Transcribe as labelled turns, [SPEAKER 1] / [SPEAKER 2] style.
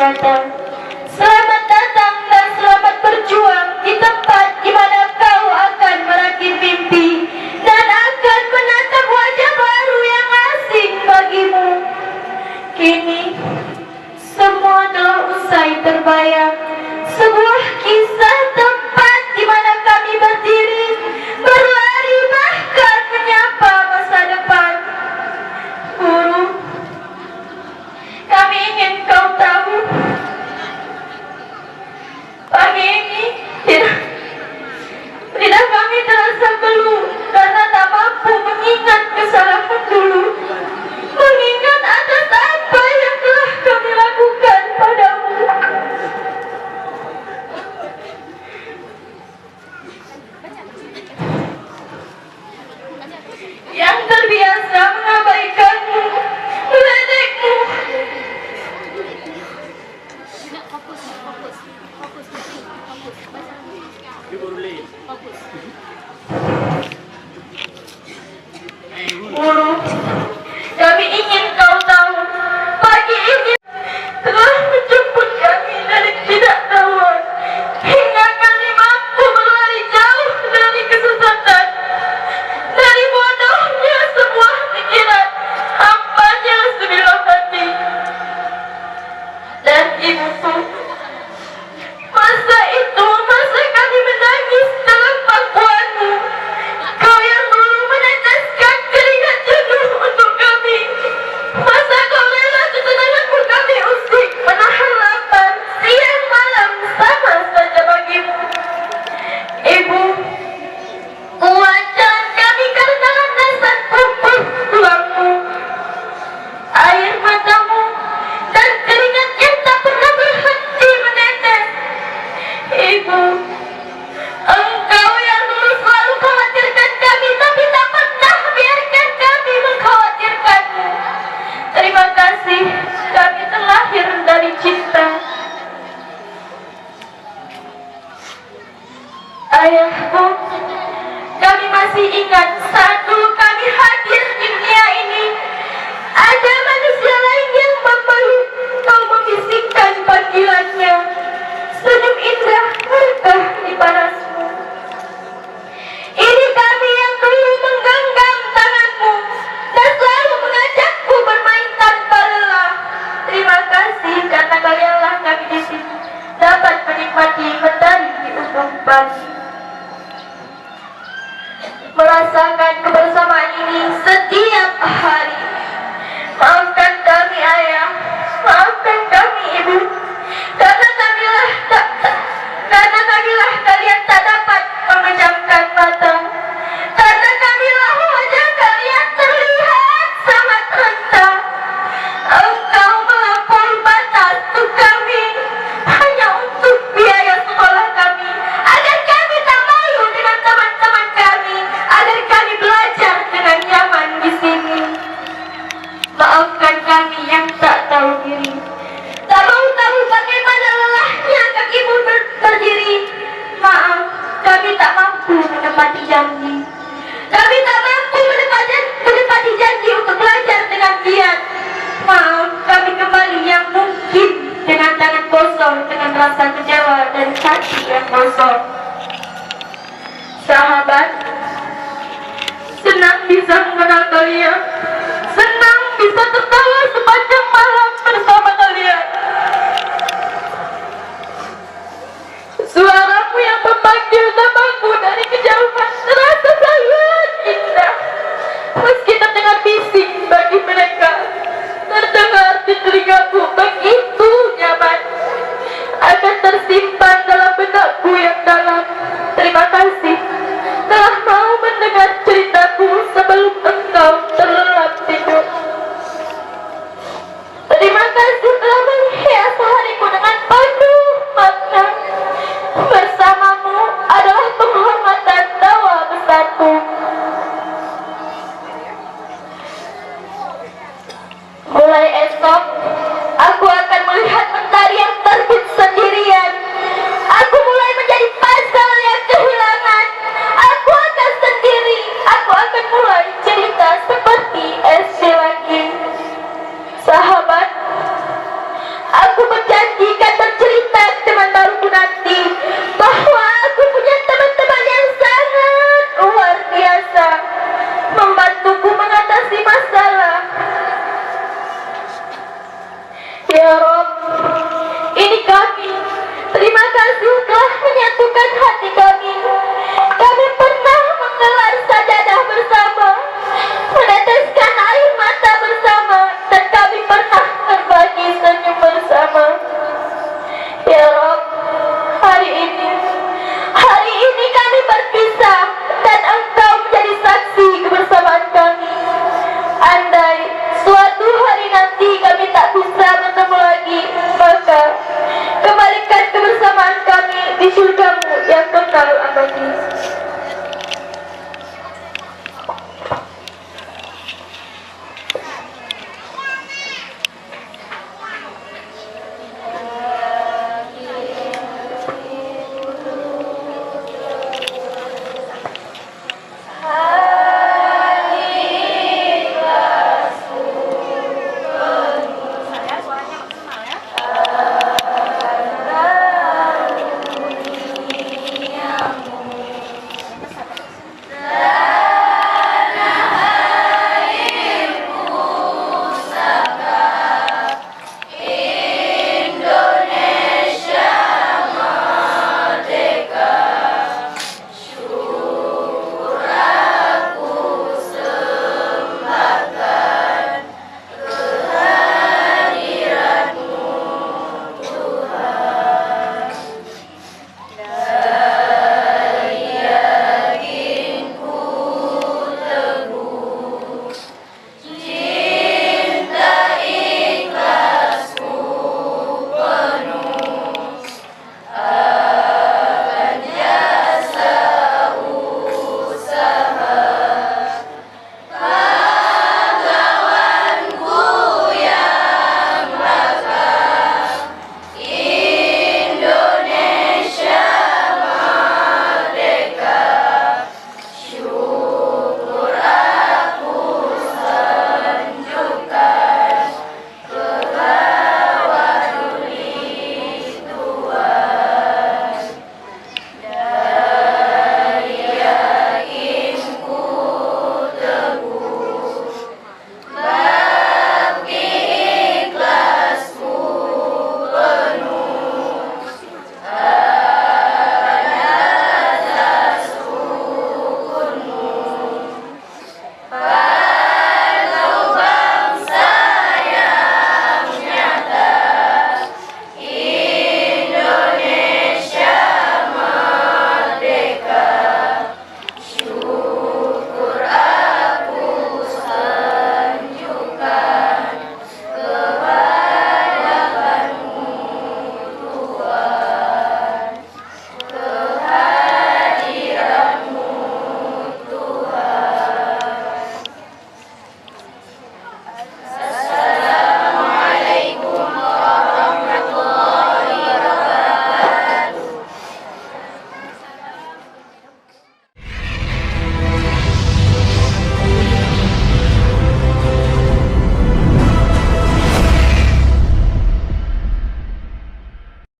[SPEAKER 1] berkata, "Selamat datang dan selamat berjuang di tempat di mana kau akan merakit mimpi dan akan menatap wajah baru yang asing bagimu." Kini semua telah usai terbayang. Sebuah kisah tempat di mana kami berdiri, berlari bahkan menyapa masa depan. Guru, kami ingin kau tahu, pagi ini tidak kami terasa keluh karena tak mampu mengingat kesalahan dulu, mengingat atas apa yang telah kami lakukan padamu. Yang terbiasa mengabaikanmu, meledekmu. Guru, kami ingin kau tahu, pagi ini telah menjemput kami dari ketidaktahuan hingga kami mampu berlari jauh dari kesesatan, dari bodohnya sebuah pikiran hambanya sebilah hati. Dan ibuku, masa itu masa kami menangis dalam pangkuanmu, kau yang dulu meneteskan keringat jenuh untuk kami, masa kau rela kesenanganmu kami usik, menahan lapar siang malam sama saja bagimu. Ibu, wajah kami karena landasan tubuh tulangmu, air matamu dan keringat yang tak pernah berhenti menetes. Ibu, engkau yang dulu selalu khawatirkan kami tapi tak pernah biarkan kami mengkhawatirkanmu. Terima kasih, kami terlahir dari cinta. Ayahku, kami masih ingat saat dulu kami hadir di dunia ini, ada manusia lain yang memeluk, kau membisikkan panggilannya. Senyum indah berkah di parasmu. Ini kami yang dulu menggenggam tanganmu dan selalu mengajakku bermain tanpa lelah. Terima kasih karena kalianlah kami di sini dapat menikmati mentari di ujung pagi, merasakan kebersamaan ini setiap hari. Maafkan kami ayah, maafkan kami ibu, karena kamilah kalian tak dapat memejamkan mata, karena kamilah wajah kalian terlihat sangat rendah. Engkau melampaui batas untuk kami hanya untuk biaya sekolah kami, agar kami tak malu dengan teman-teman kami, agar kami belajar dengan nyaman di sini. Maafkan kami yang tak tahu diri, tak mau tahu bagaimana lelahnya kakimu berdiri. Maaf, kami tak mampu menepati janji. Kami tak mampu menepati janji untuk belajar dengan giat. Maaf, kami kembali yang mungkin dengan tangan kosong, dengan rasa kecewa dan hati yang kosong. Sahabat, senang bisa mengenal kalian, senang bisa tertawa sepanjang malam bersama kalian. Suaramu yang memanggil namaku dari kejauhan terasa sangat indah, meski terdengar bising bagi mereka, terdengar di telingaku begitu nyaman, akan tersimpan dalam benakku yang dalam. Terima kasih telah mau mendengar ceritaku sebelum engkau terlelap tidur. Terima kasih telah menyatukan hati kami. Kami pernah menggelar sajadah bersama, meneteskan air mata bersama, dan kami pernah berbagi senyum bersama. Ya Rob, hari ini kami berpisah dan Engkau menjadi saksi kebersamaan kami. Andai suatu hari nanti kami tak bisa bertemu lagi, maka kembalikan kebersamaan kami di surga-Mu